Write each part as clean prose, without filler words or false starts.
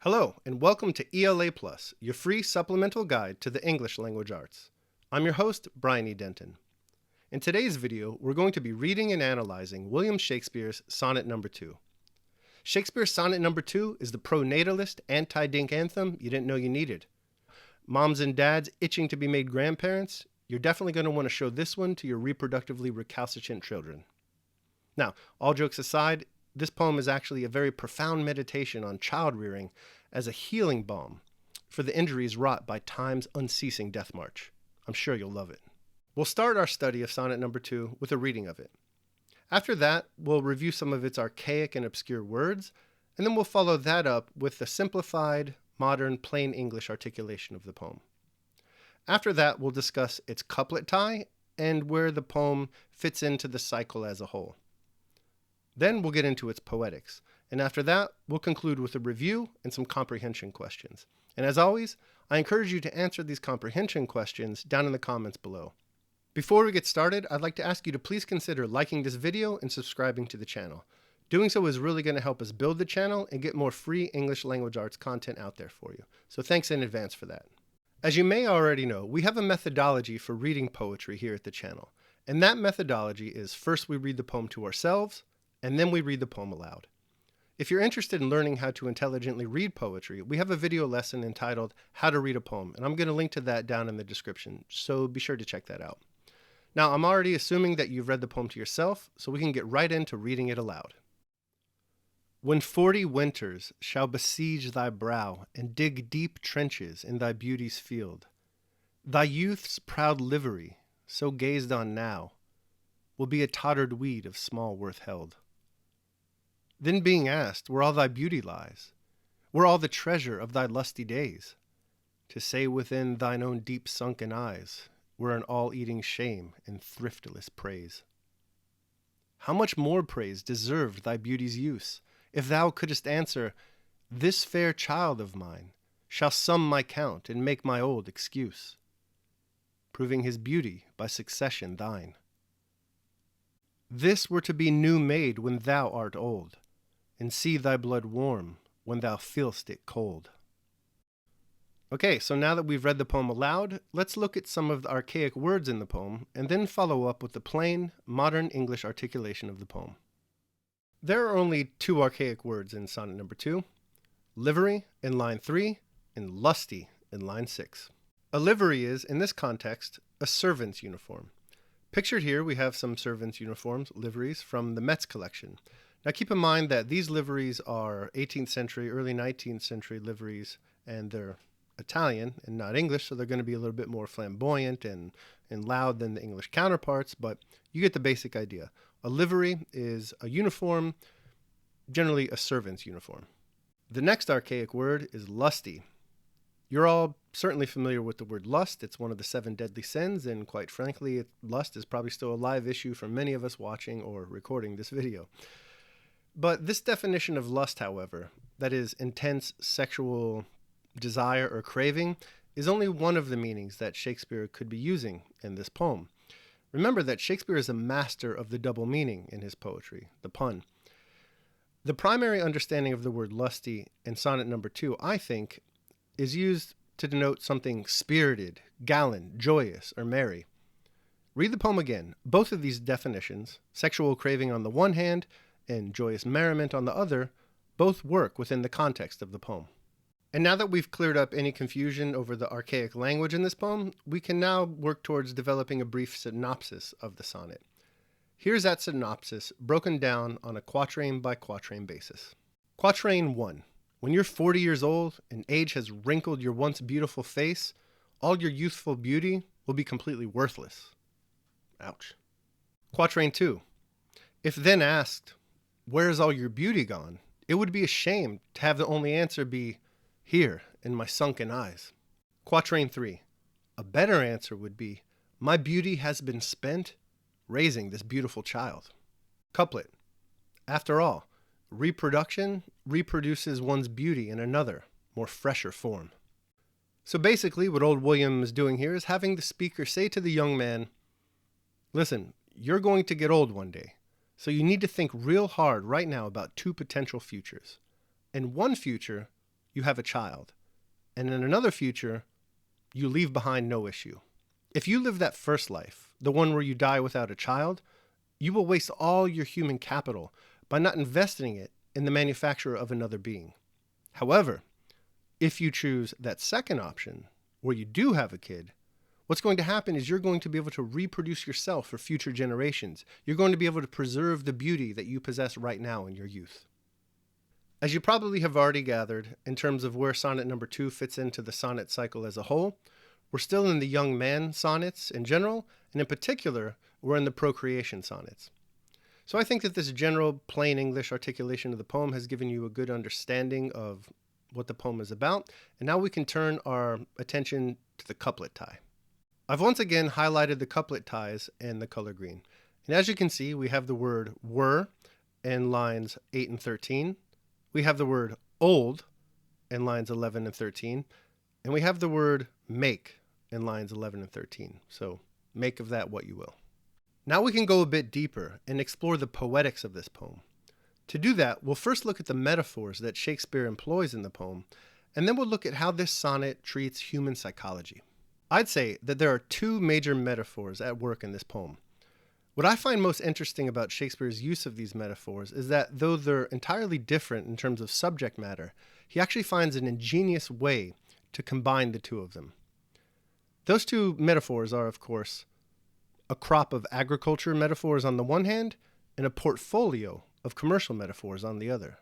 Hello, and welcome to ELA Plus, your free supplemental guide to the English language arts. I'm your host, Brian E. Denton. In today's video, we're going to be reading and analyzing William Shakespeare's Sonnet No. 2. Shakespeare's Sonnet No. 2 is the pro-natalist, anti-dink anthem you didn't know you needed. Moms and dads itching to be made grandparents, you're definitely going to want to show this one to your reproductively recalcitrant children. Now, all jokes aside, this poem is actually a very profound meditation on child rearing as a healing balm for the injuries wrought by time's unceasing death march. I'm sure you'll love it. We'll start our study of Sonnet No. 2 with a reading of it. After that, we'll review some of its archaic and obscure words, and then we'll follow that up with the simplified, modern, plain English articulation of the poem. After that, we'll discuss its couplet tie and where the poem fits into the cycle as a whole. Then we'll get into its poetics, and after that, we'll conclude with a review and some comprehension questions. And as always, I encourage you to answer these comprehension questions down in the comments below. Before we get started, I'd like to ask you to please consider liking this video and subscribing to the channel. Doing so is really going to help us build the channel and get more free English language arts content out there for you. So thanks in advance for that. As you may already know, we have a methodology for reading poetry here at the channel. And that methodology is first we read the poem to ourselves, and then we read the poem aloud. If you're interested in learning how to intelligently read poetry, we have a video lesson entitled How to Read a Poem, and I'm going to link to that down in the description, so be sure to check that out. Now, I'm already assuming that you've read the poem to yourself, so we can get right into reading it aloud. When 40 winters shall besiege thy brow and dig deep trenches in thy beauty's field, thy youth's proud livery, so gazed on now, will be a tottered weed of small worth held. Then being asked where all thy beauty lies, where all the treasure of thy lusty days, to say within thine own deep sunken eyes were an all-eating shame and thriftless praise. How much more praise deserved thy beauty's use, if thou couldst answer, this fair child of mine shall sum my count and make my old excuse, proving his beauty by succession thine. This were to be new made when thou art old, and see thy blood warm when thou feel'st it cold. Okay, so now that we've read the poem aloud, let's look at some of the archaic words in the poem, and then follow up with the plain, modern English articulation of the poem. There are only two archaic words in Sonnet No. 2, livery in line 3, and lusty in line 6. A livery is, in this context, a servant's uniform. Pictured here, we have some servants' uniforms, liveries, from the Met's collection. Now keep in mind that these liveries are 18th century, early 19th century liveries, and they're Italian and not English, so they're going to be a little bit more flamboyant and loud than the English counterparts, but you get the basic idea. A livery is a uniform, generally a servant's uniform. The next archaic word is lusty. You're all certainly familiar with the word lust. It's one of the 7 deadly sins, and quite frankly, lust is probably still a live issue for many of us watching or recording this video. But this definition of lust, however, that is intense sexual desire or craving, is only one of the meanings that Shakespeare could be using in this poem. Remember that Shakespeare is a master of the double meaning in his poetry, the pun. The primary understanding of the word lusty in Sonnet No. 2, I think, is used to denote something spirited, gallant, joyous, or merry. Read the poem again. Both of these definitions, sexual craving on the one hand and joyous merriment on the other, both work within the context of the poem. And now that we've cleared up any confusion over the archaic language in this poem, we can now work towards developing a brief synopsis of the sonnet. Here's that synopsis broken down on a quatrain by quatrain basis. Quatrain 1. When you're 40 years old and age has wrinkled your once beautiful face, all your youthful beauty will be completely worthless. Ouch. Quatrain 2. If then asked, where is all your beauty gone? It would be a shame to have the only answer be, here, in my sunken eyes. Quatrain 3. A better answer would be, my beauty has been spent raising this beautiful child. Couplet. After all, reproduction reproduces one's beauty in another, more fresher form. So basically, what old William is doing here is having the speaker say to the young man, listen, you're going to get old one day. So you need to think real hard right now about 2 potential futures. In one future, you have a child. And in another future, you leave behind no issue. If you live that first life, the one where you die without a child, you will waste all your human capital by not investing it in the manufacture of another being. However, if you choose that second option, where you do have a kid, what's going to happen is you're going to be able to reproduce yourself for future generations. You're going to be able to preserve the beauty that you possess right now in your youth. As you probably have already gathered, in terms of where sonnet number 2 fits into the sonnet cycle as a whole, we're still in the young man sonnets in general, and in particular, we're in the procreation sonnets. So I think that this general plain English articulation of the poem has given you a good understanding of what the poem is about, and now we can turn our attention to the couplet tie. I've once again highlighted the couplet ties in the color green, and as you can see, we have the word were in lines 8 and 13, we have the word old in lines 11 and 13, and we have the word make in lines 11 and 13, so make of that what you will. Now we can go a bit deeper and explore the poetics of this poem. To do that, we'll first look at the metaphors that Shakespeare employs in the poem, and then we'll look at how this sonnet treats human psychology. I'd say that there are two major metaphors at work in this poem. What I find most interesting about Shakespeare's use of these metaphors is that though they're entirely different in terms of subject matter, he actually finds an ingenious way to combine the two of them. Those two metaphors are, of course, a crop of agriculture metaphors on the one hand, and a portfolio of commercial metaphors on the other.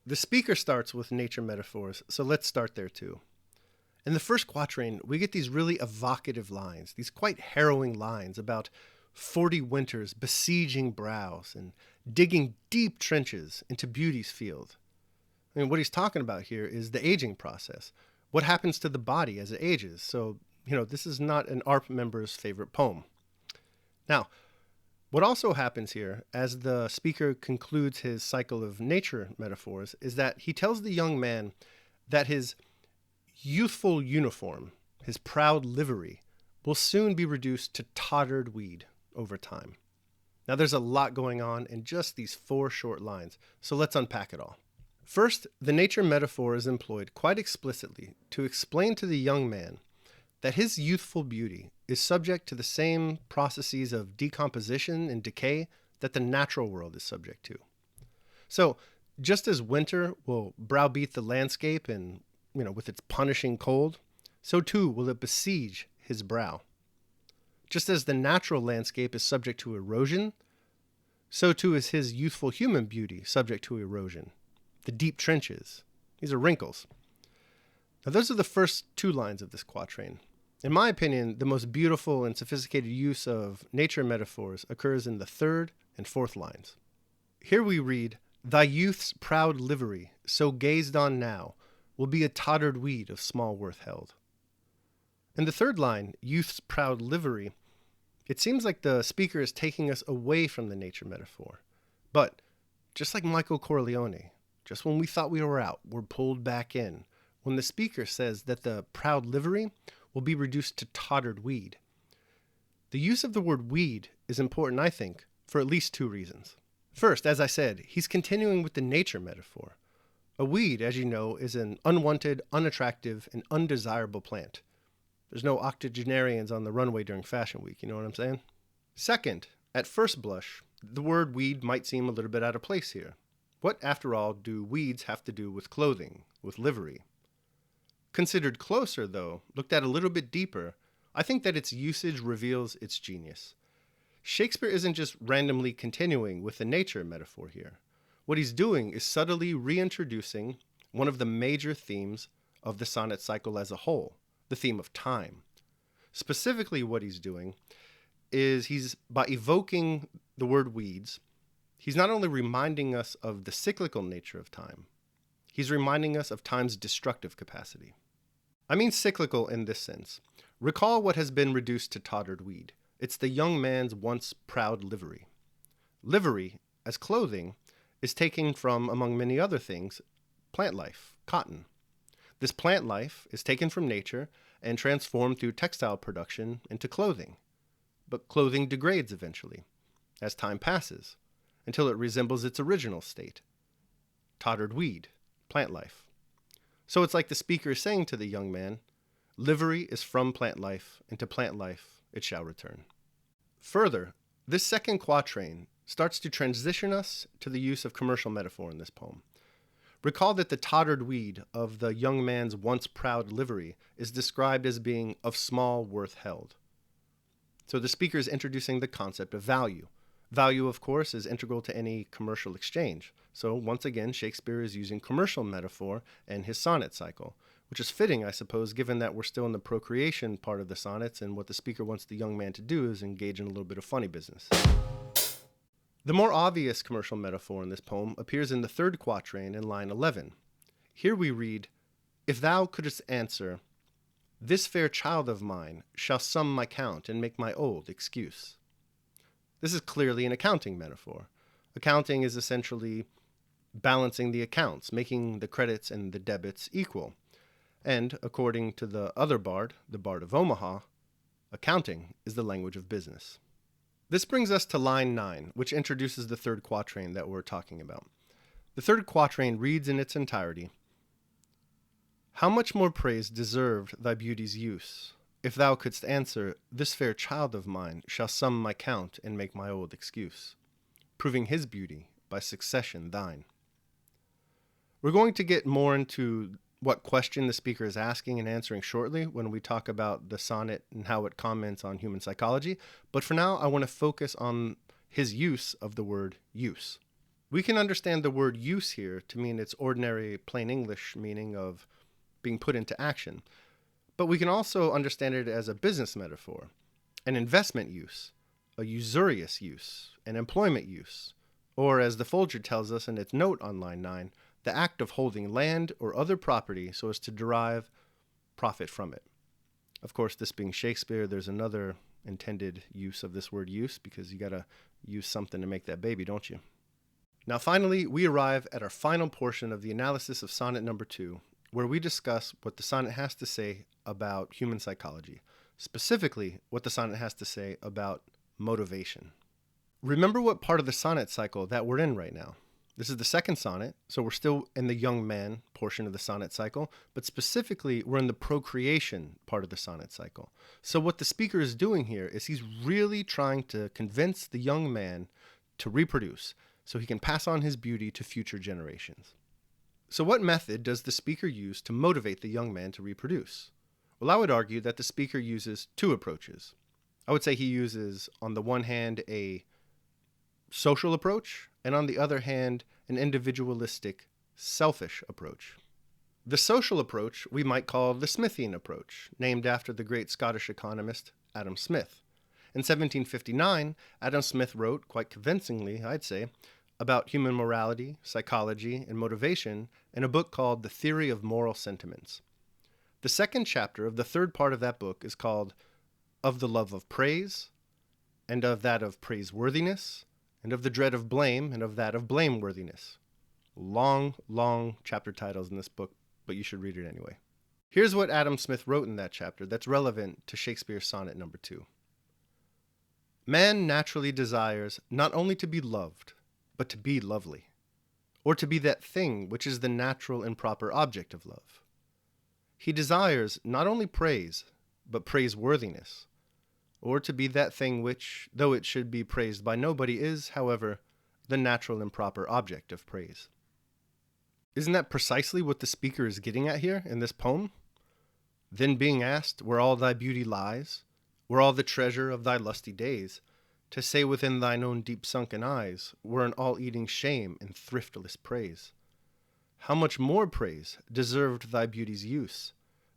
The speaker starts with nature metaphors, so let's start there too. In the first quatrain, we get these really evocative lines, these quite harrowing lines about 40 winters besieging brows and digging deep trenches into beauty's field. I mean, what he's talking about here is the aging process. What happens to the body as it ages? So, this is not an ARP member's favorite poem. Now, what also happens here, as the speaker concludes his cycle of nature metaphors, is that he tells the young man that his youthful uniform, his proud livery, will soon be reduced to tottered weed over time. Now, there's a lot going on in just these 4 short lines, so let's unpack it all. First, the nature metaphor is employed quite explicitly to explain to the young man that his youthful beauty is subject to the same processes of decomposition and decay that the natural world is subject to. So, just as winter will browbeat the landscape and, with its punishing cold, so too will it besiege his brow. Just as the natural landscape is subject to erosion, so too is his youthful human beauty subject to erosion. The deep trenches, these are wrinkles. Now, those are the first 2 lines of this quatrain. In my opinion, the most beautiful and sophisticated use of nature metaphors occurs in the 3rd and 4th lines. Here we read, "Thy youth's proud livery, so gazed on now, will be a tottered weed of small worth held." In the 3rd line, youth's proud livery, it seems like the speaker is taking us away from the nature metaphor. But, just like Michael Corleone, just when we thought we were out, we're pulled back in, when the speaker says that the proud livery will be reduced to tottered weed. The use of the word weed is important, I think, for at least 2 reasons. First, as I said, he's continuing with the nature metaphor. A weed, as you know, is an unwanted, unattractive, and undesirable plant. There's no octogenarians on the runway during Fashion Week, you know what I'm saying? Second, at first blush, the word weed might seem a little bit out of place here. What, after all, do weeds have to do with clothing, with livery? Considered closer, though, looked at a little bit deeper, I think that its usage reveals its genius. Shakespeare isn't just randomly continuing with the nature metaphor here. What he's doing is subtly reintroducing one of the major themes of the sonnet cycle as a whole, the theme of time. Specifically, what he's doing is by evoking the word weeds, he's not only reminding us of the cyclical nature of time, he's reminding us of time's destructive capacity. I mean cyclical in this sense. Recall what has been reduced to tottered weed. It's the young man's once proud livery. Livery, as clothing, is taken from, among many other things, plant life, cotton. This plant life is taken from nature and transformed through textile production into clothing. But clothing degrades eventually, as time passes, until it resembles its original state, tottered weed, plant life. So it's like the speaker is saying to the young man, livery is from plant life, and to plant life it shall return. Further, this second quatrain starts to transition us to the use of commercial metaphor in this poem. Recall that the tottered weed of the young man's once proud livery is described as being of small worth held. So the speaker is introducing the concept of value. Value, of course, is integral to any commercial exchange. So once again, Shakespeare is using commercial metaphor and his sonnet cycle, which is fitting, I suppose, given that we're still in the procreation part of the sonnets, and what the speaker wants the young man to do is engage in a little bit of funny business. The more obvious commercial metaphor in this poem appears in the third quatrain in line 11. Here we read, "If thou couldst answer, this fair child of mine shall sum my count and make my old excuse." This is clearly an accounting metaphor. Accounting is essentially balancing the accounts, making the credits and the debits equal. And according to the other bard, the Bard of Omaha, accounting is the language of business. This brings us to line 9, which introduces the third quatrain that we're talking about. The third quatrain reads in its entirety, "How much more praise deserved thy beauty's use, if thou couldst answer, this fair child of mine shall sum my count and make my old excuse, proving his beauty by succession thine." We're going to get more into what question the speaker is asking and answering shortly when we talk about the sonnet and how it comments on human psychology, but for now I want to focus on his use of the word use. We can understand the word use here to mean its ordinary plain English meaning of being put into action, but we can also understand it as a business metaphor, an investment use, a usurious use, an employment use, or as the Folger tells us in its note on line 9, the act of holding land or other property so as to derive profit from it. Of course, this being Shakespeare, there's another intended use of this word use, because you got to use something to make that baby, don't you? Now finally, we arrive at our final portion of the analysis of sonnet number 2, where we discuss what the sonnet has to say about human psychology, specifically what the sonnet has to say about motivation. Remember what part of the sonnet cycle that we're in right now. This is the second sonnet, so we're still in the young man portion of the sonnet cycle, but specifically we're in the procreation part of the sonnet cycle. So what the speaker is doing here is he's really trying to convince the young man to reproduce so he can pass on his beauty to future generations. So what method does the speaker use to motivate the young man to reproduce? Well, I would argue that the speaker uses two approaches. I would say he uses, on the one hand, a social approach, and on the other hand, an individualistic, selfish approach. The social approach we might call the Smithian approach, named after the great Scottish economist Adam Smith. In 1759, Adam Smith wrote, quite convincingly, I'd say, about human morality, psychology, and motivation in a book called The Theory of Moral Sentiments. The second chapter of the third part of that book is called Of the Love of Praise, and of that of praiseworthiness, and of the dread of blame, and of that of blameworthiness. Long, long chapter titles in this book, but you should read it anyway. Here's what Adam Smith wrote in that chapter that's relevant to Shakespeare's sonnet number 2. Man naturally desires not only to be loved, but to be lovely, or to be that thing which is the natural and proper object of love. He desires not only praise, but praiseworthiness, or to be that thing which, though it should be praised by nobody, is, however, the natural and proper object of praise. Isn't that precisely what the speaker is getting at here in this poem? Then being asked where all thy beauty lies, where all the treasure of thy lusty days, to say within thine own deep sunken eyes, were an all-eating shame and thriftless praise. How much more praise deserved thy beauty's use,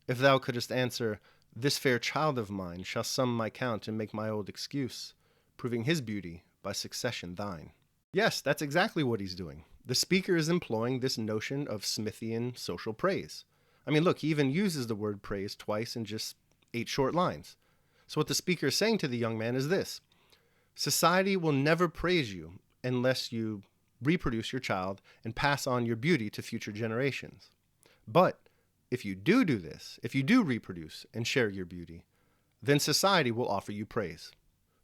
if thou couldst answer, this fair child of mine shall sum my count and make my old excuse, proving his beauty by succession thine. Yes, that's exactly what he's doing. The speaker is employing this notion of Smithian social praise. I mean, look, he even uses the word praise twice in just 8 short lines. So what the speaker is saying to the young man is this: society will never praise you unless you reproduce your child and pass on your beauty to future generations. But if you do this, if you do reproduce and share your beauty, then society will offer you praise.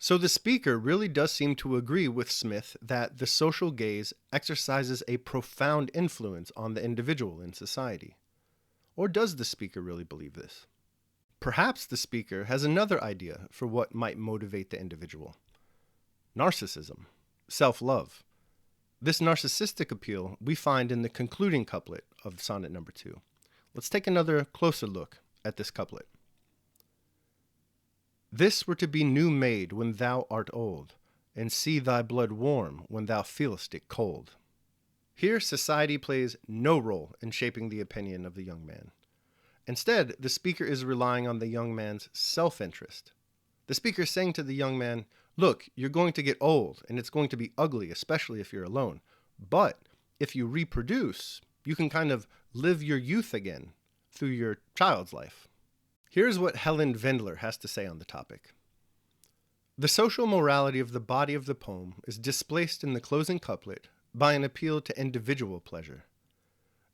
So the speaker really does seem to agree with Smith that the social gaze exercises a profound influence on the individual in society. Or does the speaker really believe this? Perhaps the speaker has another idea for what might motivate the individual. Narcissism, self-love. This narcissistic appeal we find in the concluding couplet of Sonnet number 2. Let's take another closer look at this couplet. This were to be new made when thou art old, and see thy blood warm when thou feelest it cold. Here society plays no role in shaping the opinion of the young man. Instead, the speaker is relying on the young man's self-interest. The speaker is saying to the young man, look, you're going to get old, and it's going to be ugly, especially if you're alone. But if you reproduce, you can kind of live your youth again through your child's life. Here's what Helen Vendler has to say on the topic. The social morality of the body of the poem is displaced in the closing couplet by an appeal to individual pleasure.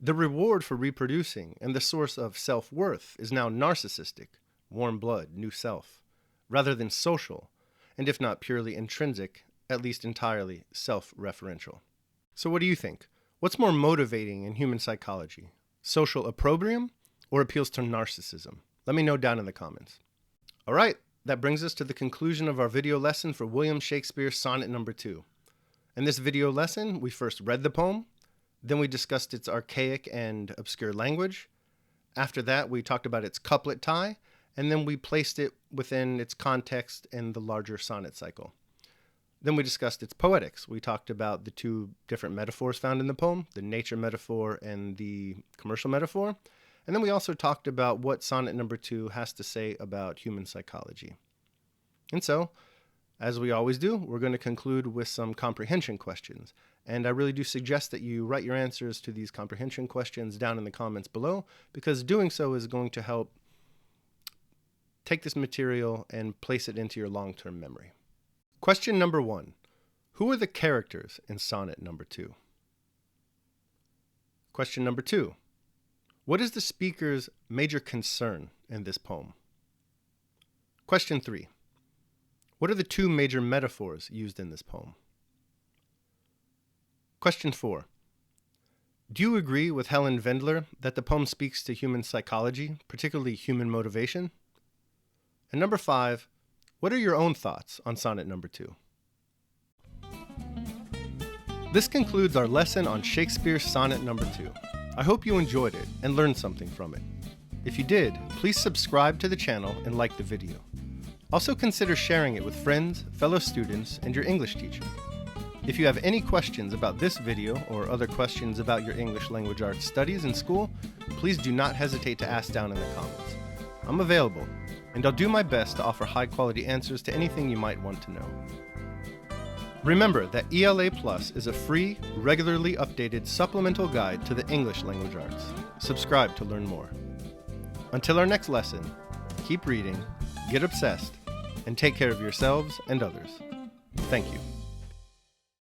The reward for reproducing and the source of self-worth is now narcissistic, warm blood, new self, rather than social, and if not purely intrinsic, at least entirely self-referential. So what do you think? What's more motivating in human psychology? Social opprobrium or appeals to narcissism? Let me know down in the comments. All right, that brings us to the conclusion of our video lesson for William Shakespeare's Sonnet number 2. In this video lesson, we first read the poem, then we discussed its archaic and obscure language. After that, we talked about its couplet tie, and then we placed it within its context in the larger sonnet cycle. Then we discussed its poetics. We talked about the two different metaphors found in the poem, the nature metaphor and the commercial metaphor. And then we also talked about what Sonnet number 2 has to say about human psychology. And so, as we always do, we're going to conclude with some comprehension questions. And I really do suggest that you write your answers to these comprehension questions down in the comments below, because doing so is going to help take this material and place it into your long-term memory. Question number 1. Who are the characters in Sonnet number 2? Question number 2. What is the speaker's major concern in this poem? Question 3. What are the two major metaphors used in this poem? Question 4. Do you agree with Helen Vendler that the poem speaks to human psychology, particularly human motivation? And number 5, what are your own thoughts on Sonnet number 2? This concludes our lesson on Shakespeare's Sonnet number 2. I hope you enjoyed it and learned something from it. If you did, please subscribe to the channel and like the video. Also consider sharing it with friends, fellow students, and your English teacher. If you have any questions about this video or other questions about your English language arts studies in school, please do not hesitate to ask down in the comments. I'm available, and I'll do my best to offer high-quality answers to anything you might want to know. Remember that ELA Plus is a free, regularly updated supplemental guide to the English language arts. Subscribe to learn more. Until our next lesson, keep reading, get obsessed, and take care of yourselves and others. Thank you.